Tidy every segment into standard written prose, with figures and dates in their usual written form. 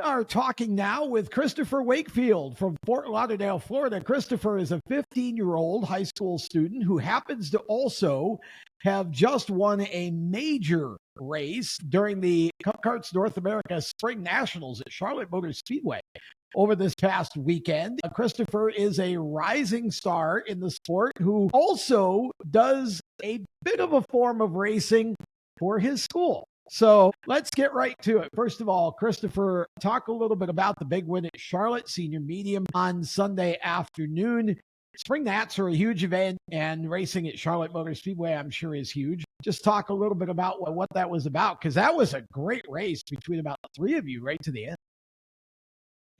Are talking now with Christopher Wakefield from Fort Lauderdale, Florida. Christopher is a 15-year-old high school student who happens to also have just won a major race during the Cup Karts North America Spring Nationals at Charlotte Motor Speedway over this past weekend. Christopher is a rising star in the sport who also does a bit of a form of racing for his school. So let's get right to it. First of all, Christopher, talk a little bit about the big win at Charlotte Senior Medium on Sunday afternoon. Spring Nats are a huge event, and racing at Charlotte Motor Speedway, I'm sure, is huge. Just talk a little bit about what that was about, because that was a great race between about three of you right to the end.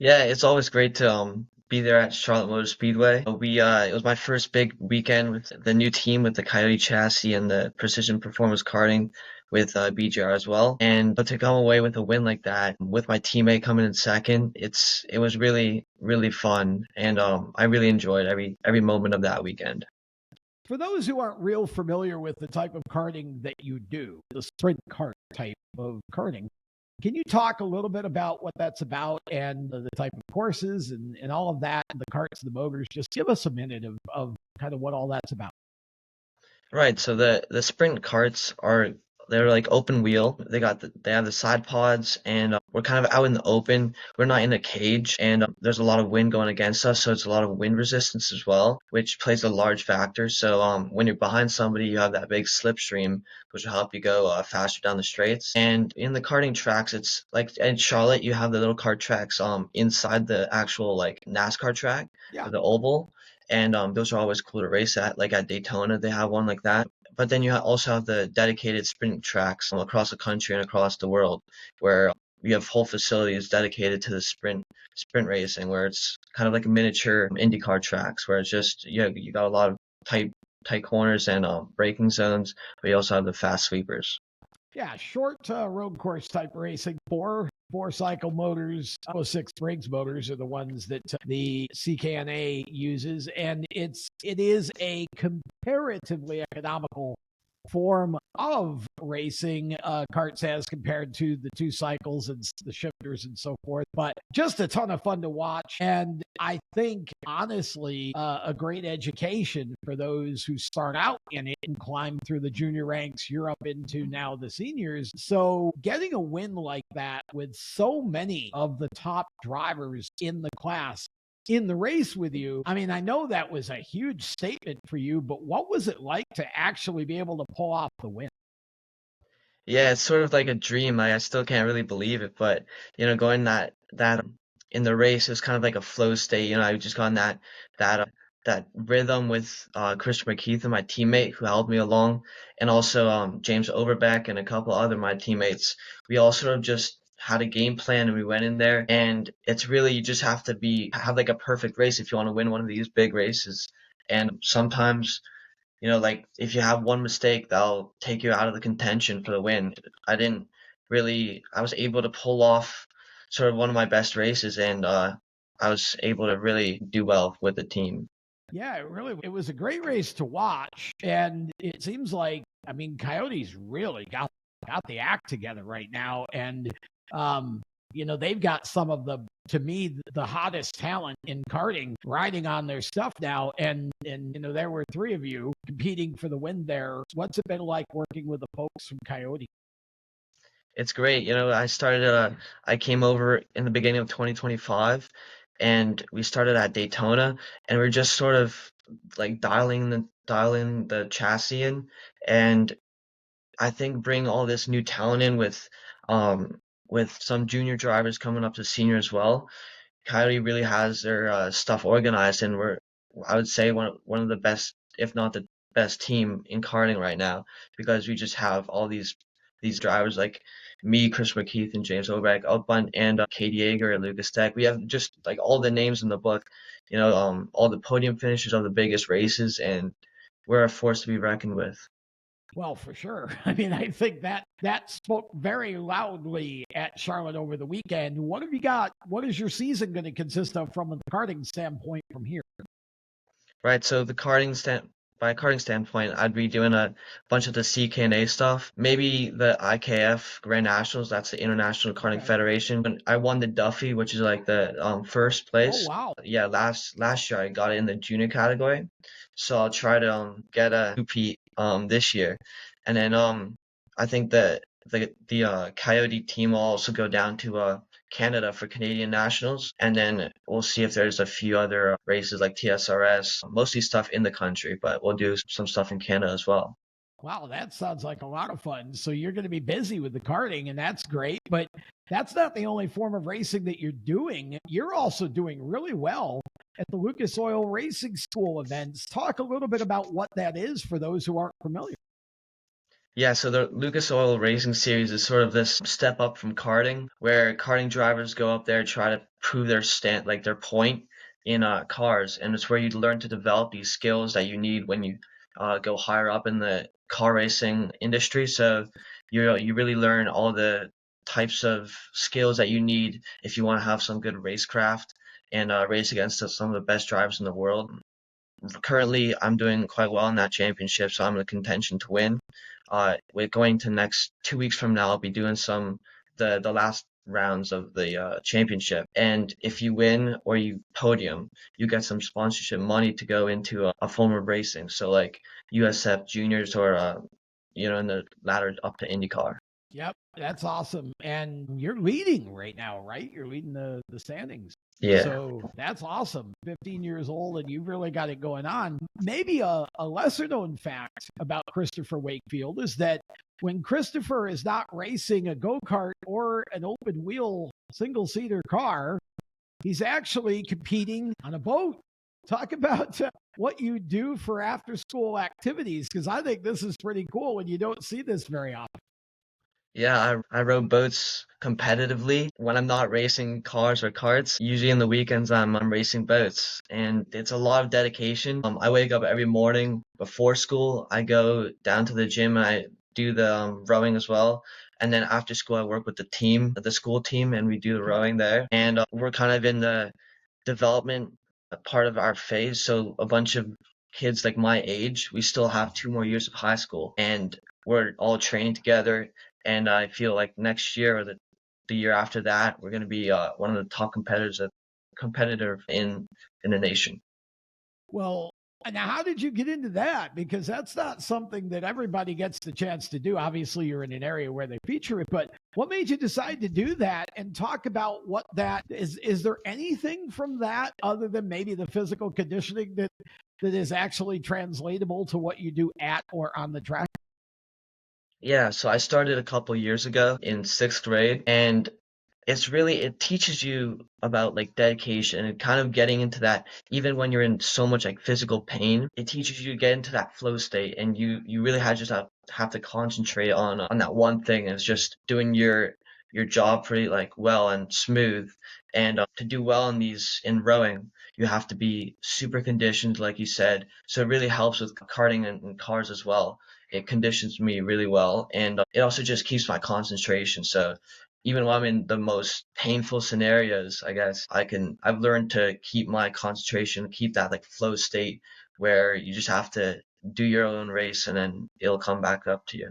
Yeah, it's always great to be there at Charlotte Motor Speedway. It was my first big weekend with the new team with the Coyote chassis and the Precision Performance karting with BGR as well. And but to come away with a win like that with my teammate coming in second, it was really fun, and I really enjoyed every moment of that weekend. For those who aren't real familiar with the type of karting that you do, the sprint kart type of karting, can you talk a little bit about what that's about and the type of courses and all of that, and the carts, the motors? Just give us a minute of kind of what all that's about. Right, so the sprint carts they're like open wheel. They have the side pods, and we're kind of out in the open. We're not in a cage, and there's a lot of wind going against us, so it's a lot of wind resistance as well, which plays a large factor. So when you're behind somebody, you have that big slipstream, which will help you go faster down the straights. And in the karting tracks, it's like in Charlotte, you have the little kart tracks inside the actual like NASCAR track, Yeah. the oval. And those are always cool to race at. Like at Daytona, they have one like that. But then you also have the dedicated sprint tracks across the country and across the world, where you have whole facilities dedicated to the sprint racing, where it's kind of like a miniature IndyCar tracks, where it's just you got a lot of tight corners and braking zones, but you also have the fast sweepers. Yeah, short road course type racing. Four cycle motors, 6 Briggs motors are the ones that the CKNA uses, and it is a comparatively economical form of racing, karts, as compared to the 2 cycles and the shifters and so forth. But just a ton of fun to watch, and I think honestly a great education for those who start out in it and climb through the junior ranks. You're up into now the seniors, so getting a win like that with so many of the top drivers in the class in the race with you. I mean, I know that was a huge statement for you, but what was it like to actually be able to pull off the win? Yeah, it's sort of like a dream. I still can't really believe it, but going that in the race, it was kind of like a flow state. I just got in that that rhythm with Christopher Keith and my teammate who helped me along, and also James Overbeck and a couple other my teammates. We all sort of just had a game plan, and we went in there, and it's really, you just have to have like a perfect race if you want to win one of these big races. And sometimes, like if you have one mistake, that'll take you out of the contention for the win. I was able to pull off sort of one of my best races, and I was able to really do well with the team. Yeah, it was a great race to watch, and it seems like, I mean, Coyotes really got the act together right now, and they've got some of the, to me, the hottest talent in karting riding on their stuff now, and there were three of you competing for the win there. What's it been like working with the folks from Coyote? It's great. I came over in the beginning of 2025, and we started at Daytona, and we're just sort of like dialing the chassis in, and I think bring all this new talent in with some junior drivers coming up to senior as well. Coyote really has their stuff organized, and I would say one of the best, if not the best team in karting right now, because we just have all these drivers like me, Chris McKeith, and James Obeck up on, and Katie Yeager and Lucas Tech. We have just like all the names in the book, all the podium finishers of the biggest races, and we're a force to be reckoned with. Well, for sure. I mean, I think that spoke very loudly at Charlotte over the weekend. What have you got? What is your season going to consist of from a karting standpoint from here? Right, so the by a karting standpoint, I'd be doing a bunch of the CKNA stuff, maybe the IKF Grand Nationals, that's the International Karting Okay. Federation. But I won the Duffy, which is like the first Oh, place. wow. Yeah, last year I got it in the junior category, so I'll try to get a repeat this year, and then I think that the Coyote team will also go down to Canada for Canadian Nationals, and then we'll see if there's a few other races like TSRS, mostly stuff in the country, but we'll do some stuff in Canada as well. Wow, that sounds like a lot of fun. So you're going to be busy with the karting, and that's great. But that's not the only form of racing that you're doing. You're also doing really well at the Lucas Oil Racing School events. Talk a little bit about what that is for those who aren't familiar. Yeah, so the Lucas Oil Racing Series is sort of this step up from karting, where karting drivers go up there try to prove their like their point in cars, and it's where you learn to develop these skills that you need when you go higher up in the car racing industry. So you really learn all the types of skills that you need if you want to have some good racecraft and race against some of the best drivers in the world. Currently, I'm doing quite well in that championship, so I'm in contention to win. We're going to next 2 weeks from now. I'll be doing the last rounds of the championship, and if you win or you podium, you get some sponsorship money to go into a form of racing. So like USF juniors or in the ladder up to IndyCar. Yep, that's awesome. And you're leading right now, right? You're leading the standings. Yeah. So that's awesome. 15 years old, and you've really got it going on. Maybe a lesser known fact about Christopher Wakefield is that when Christopher is not racing a go kart or an open wheel single seater car, he's actually competing on a boat. Talk about what you do for after school activities, because I think this is pretty cool and you don't see this very often. Yeah, I rode boats competitively when I'm not racing cars or karts. Usually in the weekends, I'm racing boats, and it's a lot of dedication. I wake up every morning before school. I go down to the gym and I do the rowing as well. And then after school, I work with the school team, and we do the Okay. rowing there. And we're kind of in the development part of our phase. So a bunch of kids like my age, we still have 2 more years of high school, and we're all training together. And I feel like next year or the year after that, we're going to be one of the top competitor in the nation. Well, now how did you get into that? Because that's not something that everybody gets the chance to do. Obviously, you're in an area where they feature it, but what made you decide to do that and talk about what that is? Is there anything from that other than maybe the physical conditioning that is actually translatable to what you do at or on the track? Yeah, so I started a couple years ago in sixth grade, and it teaches you about like dedication and kind of getting into that even when you're in so much like physical pain. It teaches you to get into that flow state, and you really have to concentrate on that one thing. And it's just doing your job pretty like well and smooth. And to do well in rowing, you have to be super conditioned, like you said. So it really helps with karting and cars as well. It conditions me really well, and it also just keeps my concentration. So even when I'm in the most painful scenarios, I guess I've learned to keep my concentration, keep that like flow state where you just have to do your own race and then it'll come back up to you.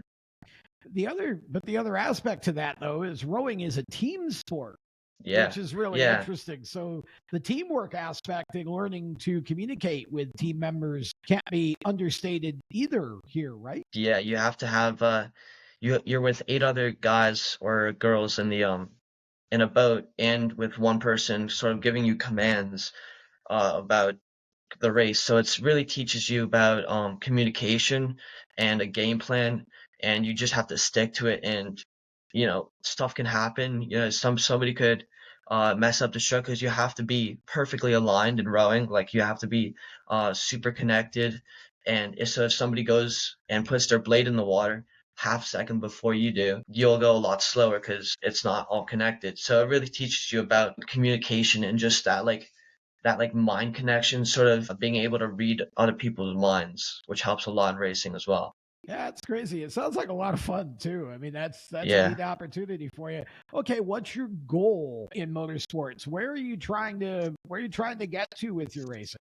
The other aspect to that though is rowing is a team sport, Yeah. which is really Yeah. interesting. So the teamwork aspect and learning to communicate with team members can't be understated either here, right? Yeah. You have to have, you're with 8 other guys or girls in a boat and with one person sort of giving you commands, about the race. So it's really teaches you about communication and a game plan, and you just have to stick to it. And stuff can happen. Somebody could mess up the stroke because you have to be perfectly aligned in rowing. Like you have to be super connected. And if somebody goes and puts their blade in the water half second before you do, you'll go a lot slower because it's not all connected. So it really teaches you about communication and just that mind connection, sort of being able to read other people's minds, which helps a lot in racing as well. Yeah, it's crazy. It sounds like a lot of fun too. I mean, that's a Yeah. neat opportunity for you. Okay, what's your goal in motorsports? Where are you trying to get to with your racing?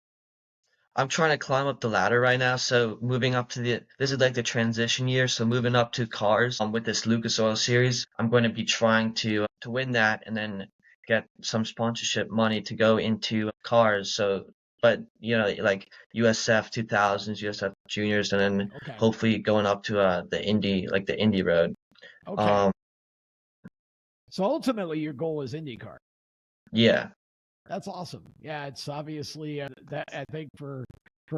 I'm trying to climb up the ladder right now, so moving up to this is like the transition year, so moving up to cars with this Lucas Oil series, I'm going to be trying to win that and then get some sponsorship money to go into cars. So, but like USF 2000s, USF juniors, and then Okay. hopefully going up to the Indy road. Okay. Um, So ultimately, your goal is IndyCar. yeah. That's awesome. Yeah, it's obviously that I think for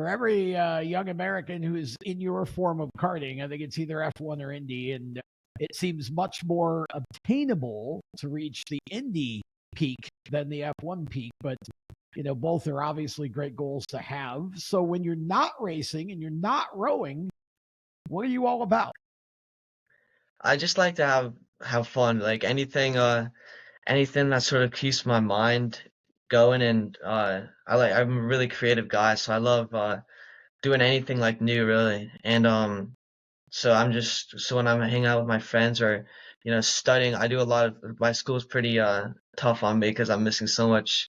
every young American who is in your form of karting, I think it's either F1 or Indy, and it seems much more obtainable to reach the Indy peak than the F1 peak. But both are obviously great goals to have. So when you're not racing and you're not rowing, what are you all about? I just like to have fun, like anything that sort of keeps my mind going, and I'm a really creative guy, so I love doing anything like new really. And so when I'm hanging out with my friends or studying, I do a lot of my school's pretty tough on me because I'm missing so much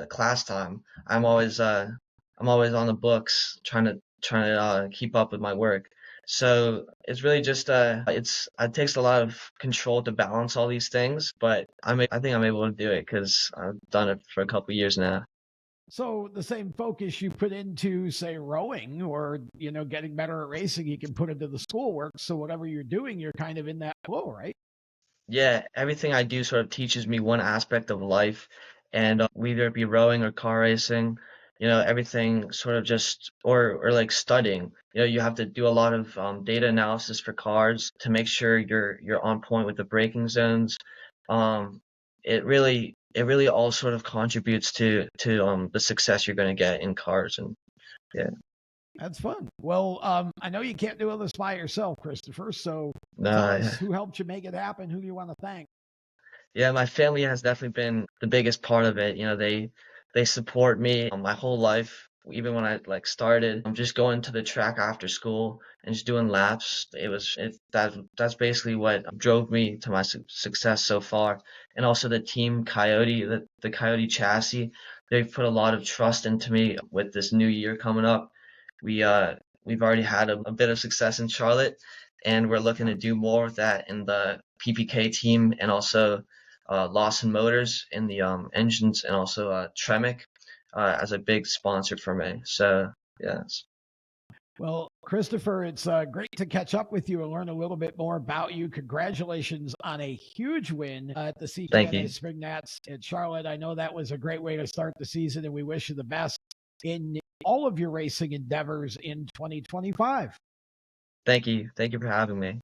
class time. I'm always on the books trying to keep up with my work. So it's really just it takes a lot of control to balance all these things, but I think I'm able to do it because I've done it for a couple years now. So the same focus you put into, say, rowing or getting better at racing, you can put into the schoolwork. So whatever you're doing, you're kind of in that flow, right? Yeah, everything I do sort of teaches me one aspect of life, and whether it be rowing or car racing, everything sort of just or like studying. You have to do a lot of data analysis for cars to make sure you're on point with the braking zones. Um, it really all sort of contributes to the success you're going to get in cars, and yeah. That's fun. Well, I know you can't do all this by yourself, Christopher. So tell us Uh, who helped you make it happen, who you want to thank. Yeah, my family has definitely been the biggest part of it. They support me my whole life. Even when I like started, I'm just going to the track after school and just doing laps. That's basically what drove me to my success so far. And also the team Coyote, the Coyote chassis, they've put a lot of trust into me with this new year coming up. We uh we've already had a bit of success in Charlotte, and we're looking Yeah. to do more of that in the PPK team and also Lawson Motors in the engines, and also Tremec as a big sponsor for me. So yes, Well, Christopher, it's great to catch up with you and learn a little bit more about you. Congratulations on a huge win at the thank CKNA you, Spring Nats in Charlotte. I know that was a great way to start the season, and we wish you the best in all of your racing endeavors in 2025. thank you for having me.